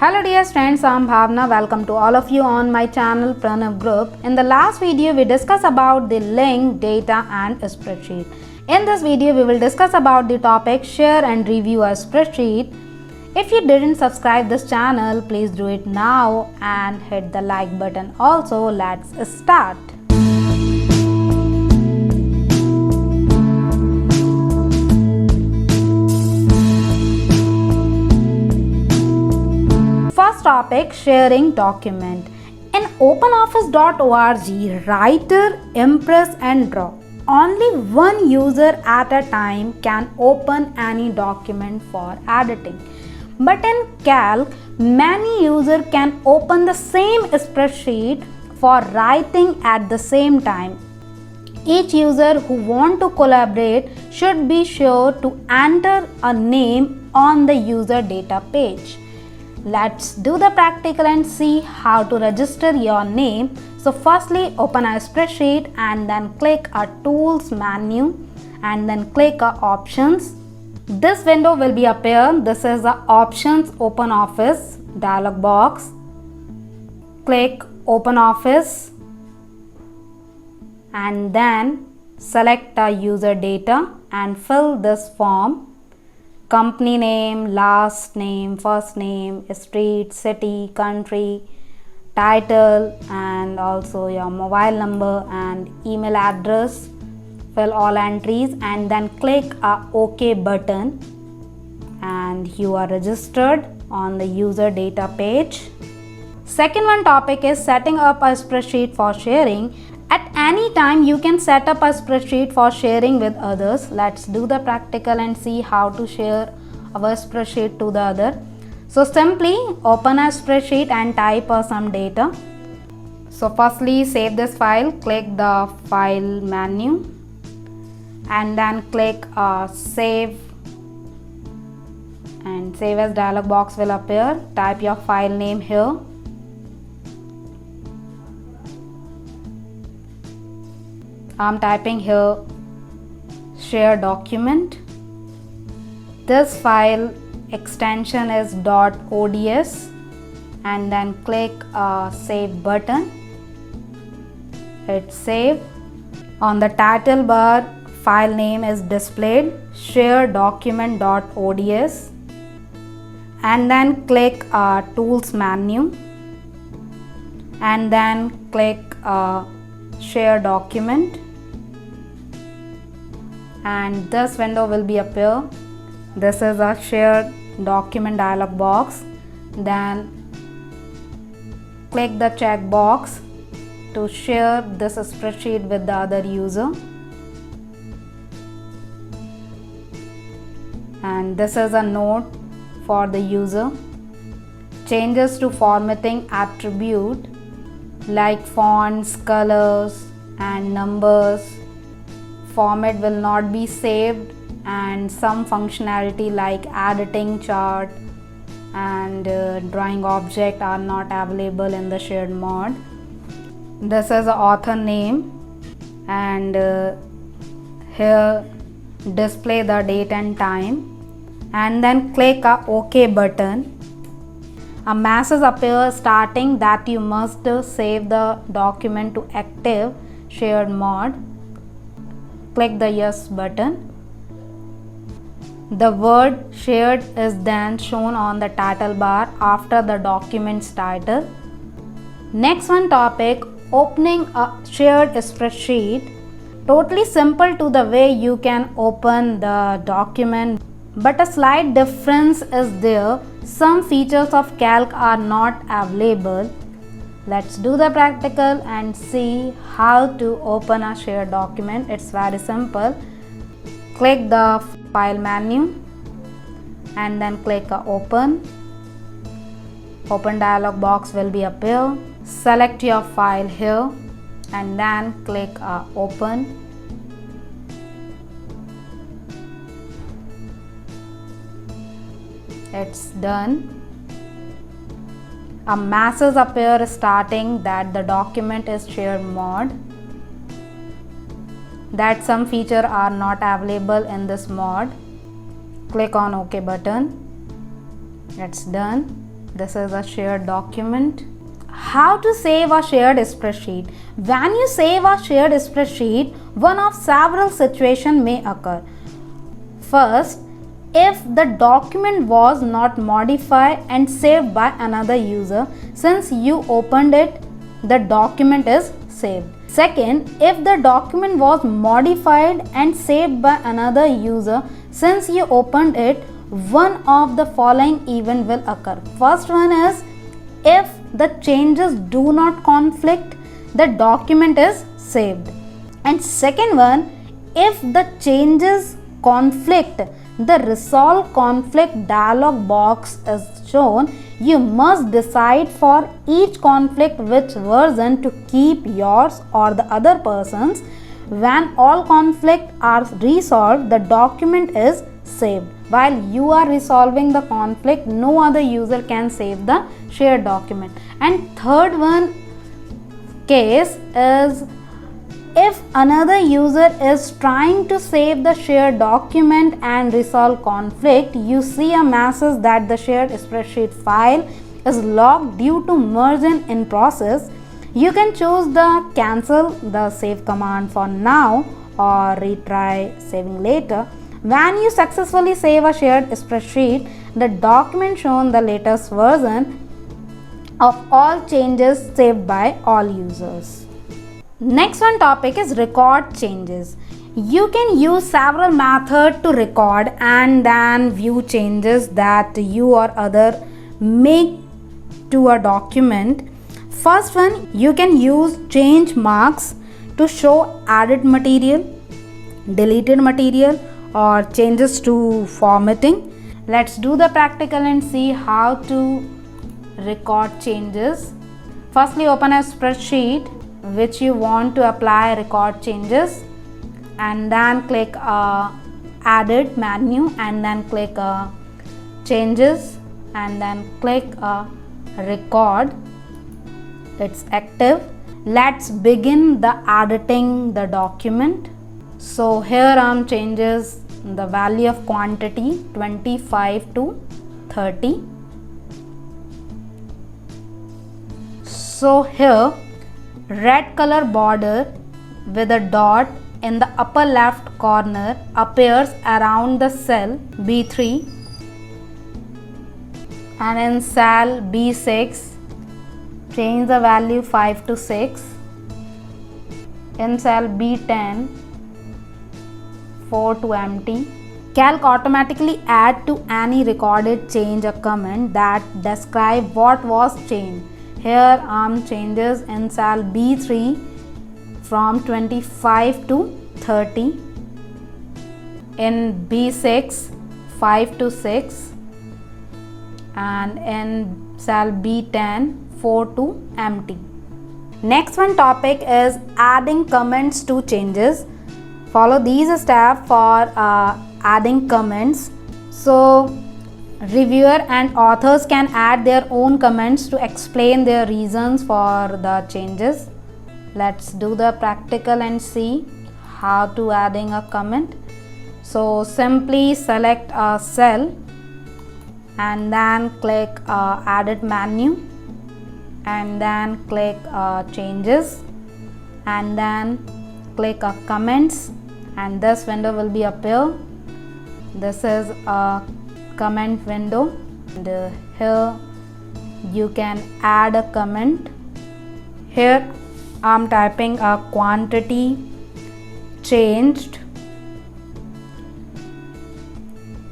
Hello dear friends, I am Bhavna. Welcome to all of you on my channel Pranav Group. In the last video, we discussed about the link, data and a spreadsheet. In this video, we will discuss about the topic share and review a spreadsheet. If you didn't subscribe this channel, please do it now and hit the like button. Also, let's start. First topic, sharing document. In openoffice.org, Writer, Impress and Draw, only one user at a time can open any document for editing. But in Calc, many users can open the same spreadsheet for writing at the same time. Each user who wants to collaborate should be sure to enter a name on the user data page. Let's do the practical and see how to register your name. So firstly, open a spreadsheet and then click a tools menu and then click a options. This window will be appear. This is the options open office dialog box. Click open office and then select a user data and fill this form. Company name, last name, first name, street, city, country, title and also your mobile number and email address. Fill all entries and then click a OK button and you are registered on the user data page. Second one topic is setting up a spreadsheet for sharing. At any time you can set up a spreadsheet for sharing with others. Let's do the practical and see how to share our spreadsheet to the other. So simply open a spreadsheet and type some data. So firstly save this file, click the file menu and then click save and save as dialog box will appear. Type your file name here. I'm typing here share document. This file extension is .ods and then click save button. Hit save. On the title bar, file name is displayed share document.ods and then click tools menu and then click share document and this window will be appear. This is a share document dialog box. Then click the check box to share this spreadsheet with the other user. And this is a note for the user. Changes to formatting attribute like fonts, colors and numbers. Format will not be saved and some functionality like editing chart and drawing object are not available in the shared mode. This is the author name and here display the date and time and then click a OK button. A message appears starting that you must save the document to active shared mode. Click the yes button. The word shared is then shown on the title bar after the document's title. Next one topic, opening a shared spreadsheet. Totally simple to the way you can open the document, but a slight difference is there. Some features of Calc are not available. Let's do the practical and see how to open a shared document. It's very simple. Click the file menu and then click open. Open dialog box will be appear. Select your file here and then click open. It's done. A message appears starting that the document is shared mode, that some features are not available in this mode. Click on OK button. It's done. This is a shared document. How to save a shared spreadsheet? When you save a shared spreadsheet, one of several situations may occur. First, if the document was not modified and saved by another user, since you opened it, the document is saved. Second, if the document was modified and saved by another user, since you opened it, one of the following event will occur. First one is, if the changes do not conflict, the document is saved. And second one, if the changes conflict, the resolve conflict dialog box is shown. You must decide for each conflict which version to keep, yours or the other person's. When all conflicts are resolved, the document is saved. While you are resolving the conflict, no other user can save the shared document. And third one case is, if another user is trying to save the shared document and resolve conflict, you see a message that the shared spreadsheet file is locked due to merge in process. You can choose the cancel the save command for now or retry saving later. When you successfully save a shared spreadsheet, the document shows the latest version of all changes saved by all users. Next one topic is record changes. You can use several methods to record and then view changes that you or other make to a document. First one, you can use change marks to show added material, deleted material, or changes to formatting. Let's do the practical and see how to record changes. Firstly, open a spreadsheet which you want to apply record changes, and then click Edit menu, and then click Changes, and then click Record. It's active. Let's begin the editing the document. So here changes the value of quantity 25 to 30. So here red color border with a dot in the upper left corner appears around the cell B3, and in cell B6 change the value 5 to 6. In cell B10 4 to empty. Calc automatically add to any recorded change a comment that describe what was changed. Here changes in cell B3 from 25 to 30. In B6 5 to 6, and in cell B10 4 to empty. Next one topic is adding comments to changes. Follow these steps for adding comments. So reviewer and authors can add their own comments to explain their reasons for the changes. Let's do the practical and see how to adding a comment. So simply select a cell and then click Edit menu, and then click Changes, and then click Comments, and this window will be appear. This is a comment window, and here you can add a comment. Here I'm typing a quantity changed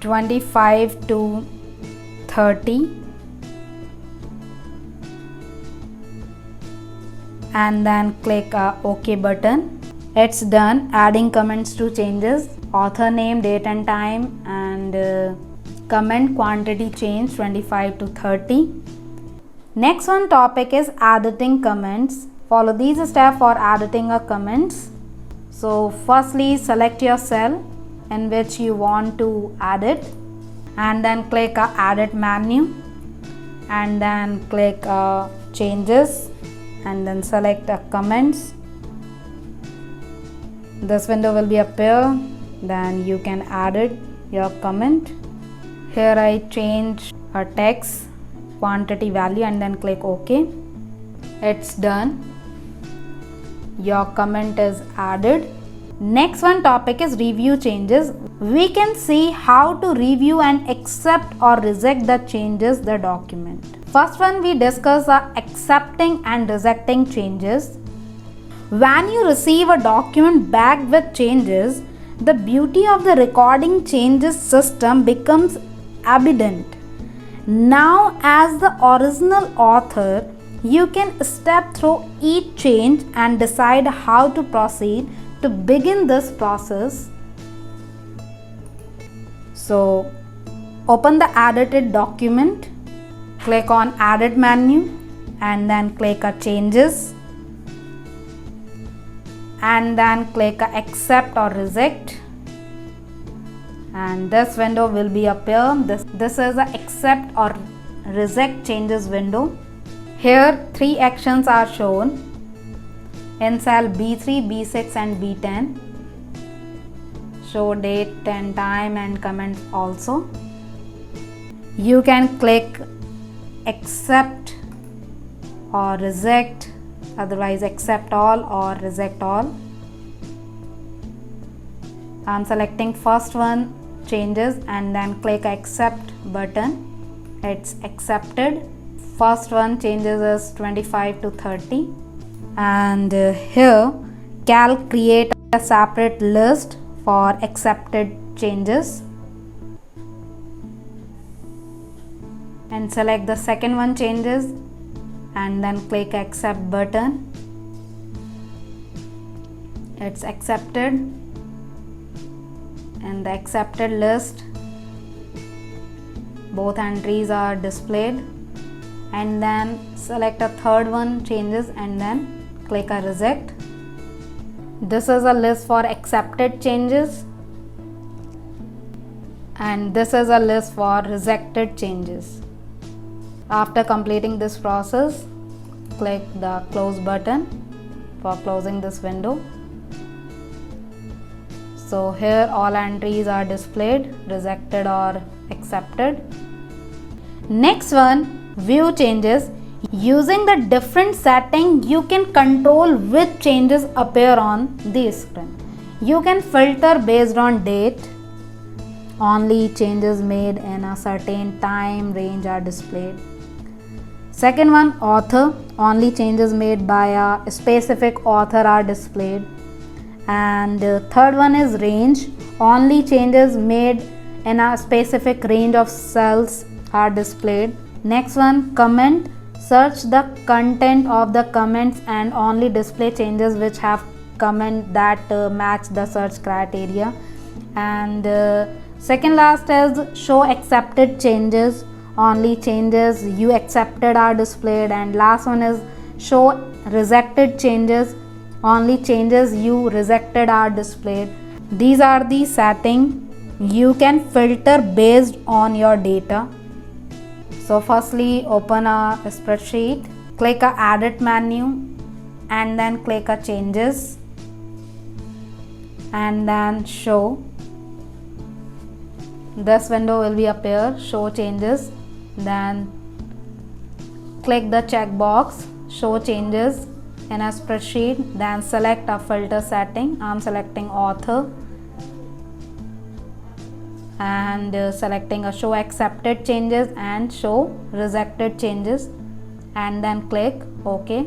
25 to 30, and then click OK button. It's done adding comments to changes. Author name, date and time, and comment quantity change 25 to 30. Next one topic is editing comments. Follow these steps for editing a comments. So firstly select your cell in which you want to edit, and then click Edit menu, and then click Changes, and then select Comments. This window will be appear. Then you can edit your comment. Here I change a text quantity value and then click OK. It's done. Your comment is added. Next one topic is review changes. We can see how to review and accept or reject the changes the document. First one we discuss are accepting and rejecting changes. When you receive a document back with changes, the beauty of the recording changes system becomes evident. Now, as the original author, you can step through each change and decide how to proceed to begin this process. So, open the edited document, click on Edit menu and then click on Changes and then click on Accept or Reject, and this window will be appear. This is the Accept or Reject Changes window. Here 3 actions are shown in cell B3, B6 and B10. Show date and time and comment also. You can click accept or reject, otherwise accept all or reject all. I am selecting first one, changes, and then click accept button. It's accepted. First one changes is 25 to 30, and here Calc create a separate list for accepted changes and select the second one, changes, and then click accept button. It's accepted. In the accepted list, both entries are displayed, and then select a third one, changes, and then click a reject. This is a list for accepted changes, and this is a list for rejected changes. After completing this process, click the close button for closing this window. So here all entries are displayed, rejected or accepted. Next one, view changes. Using the different setting, you can control which changes appear on the screen. You can filter based on date. Only changes made in a certain time range are displayed. Second one, author. Only changes made by a specific author are displayed. And third one is range. Only changes made in a specific range of cells are displayed. Next one, comment. Search the content of the comments and only display changes which have comment that match the search criteria. And second last is show accepted changes. Only changes you accepted are displayed. And last one is show rejected changes. Only changes you rejected are displayed. These are the settings. You can filter based on your data. So firstly, open a spreadsheet, click a edit menu and then click a changes and then show. This window will be appear, show changes. Then click the checkbox, show changes in a spreadsheet. Then select a filter setting. I'm selecting author and selecting a show accepted changes and show rejected changes, and then click OK.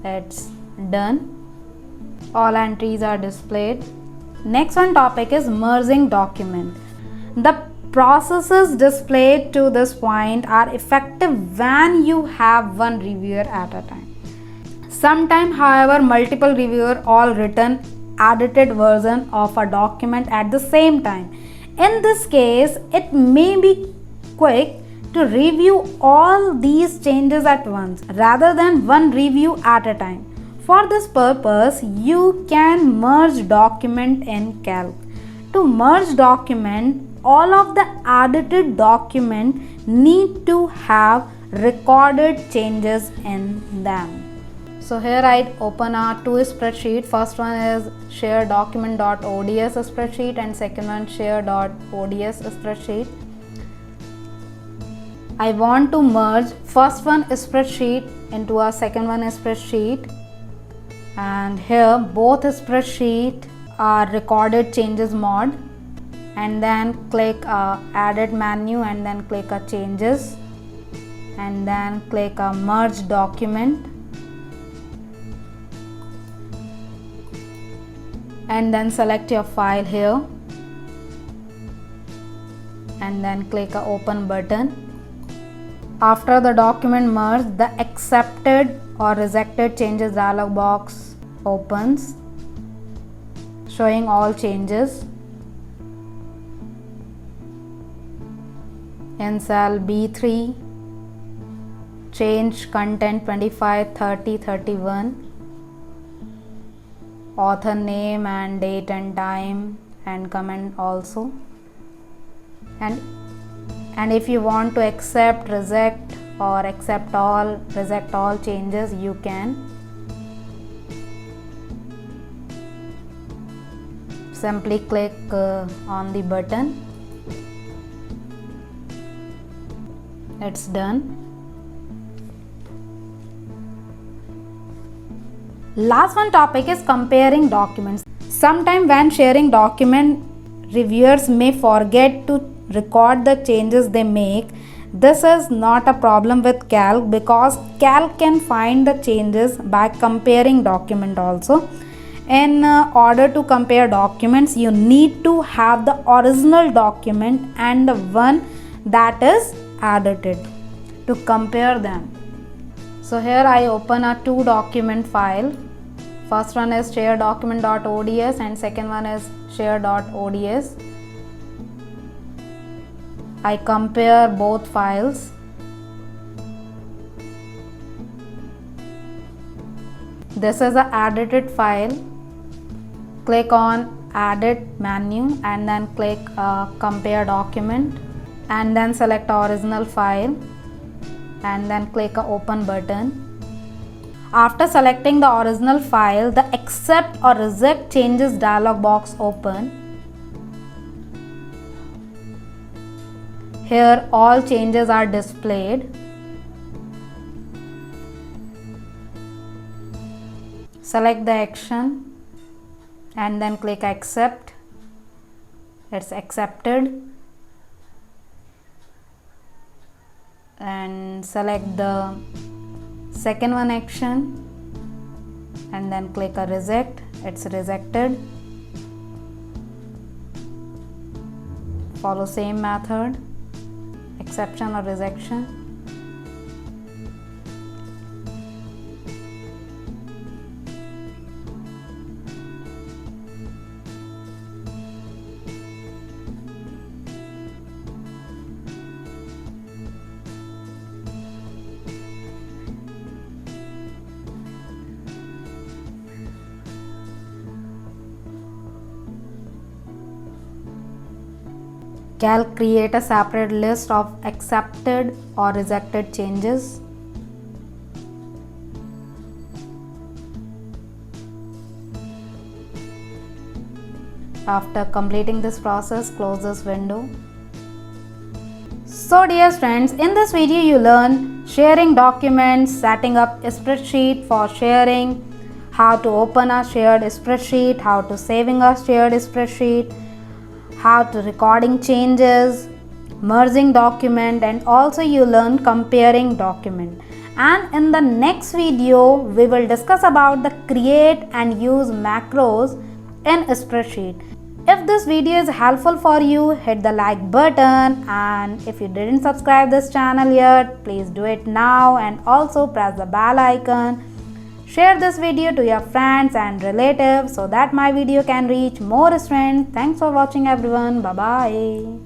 It's done. All entries are displayed. Next one topic is merging document. The processes displayed to this point are effective when you have one reviewer at a time. Sometimes, however, multiple reviewers all written edited version of a document at the same time. In this case, it may be quick to review all these changes at once rather than one review at a time. For this purpose, you can merge document in Calc. To merge document, all of the edited document need to have recorded changes in them. So here I open our two spreadsheet. First one is share document.ods spreadsheet and second one share.ods spreadsheet. I want to merge first one spreadsheet into a second one spreadsheet, and here both spreadsheet are recorded changes mode, and then click edit menu and then click changes, and then click merge document, and then select your file here and then click open button. After the document merge, the accepted or rejected changes dialog box opens, showing all changes. In cell B3, change content 25, 30, 31, author name and date and time, and comment also. And if you want to accept, reject, or accept all, reject all changes, you can. Simply click on the button. It's done. Last one topic is comparing documents. Sometime when sharing document, reviewers may forget to record the changes they make. This is not a problem with Calc because Calc can find the changes by comparing document also. In order to compare documents, you need to have the original document and the one that is edited to compare them. So here I open a 2 document file. First one is share document.ods and second one is share.ods. I compare both files. This is an edited file. Click on edit menu and then click compare document, and then select original file and then click open button. After selecting the original file, the accept or reject changes dialog box open. Here all changes are displayed. Select the action and then click accept. It's accepted. And select the second one action and then click reject. It's rejected. Follow same method, exception or rejection. Calc create a separate list of accepted or rejected changes. After completing this process, close this window. So dear friends, in this video you learn sharing documents, setting up a spreadsheet for sharing, how to open a shared spreadsheet, how to saving a shared spreadsheet, how to recording changes, merging document, and also you learn comparing document. And in the next video we will discuss about the create and use macros in a spreadsheet. If this video is helpful for you, hit the like button, and if you didn't subscribe this channel yet, please do it now, and also press the bell icon. Share this video to your friends and relatives so that my video can reach more friends. Thanks for watching everyone. Bye bye.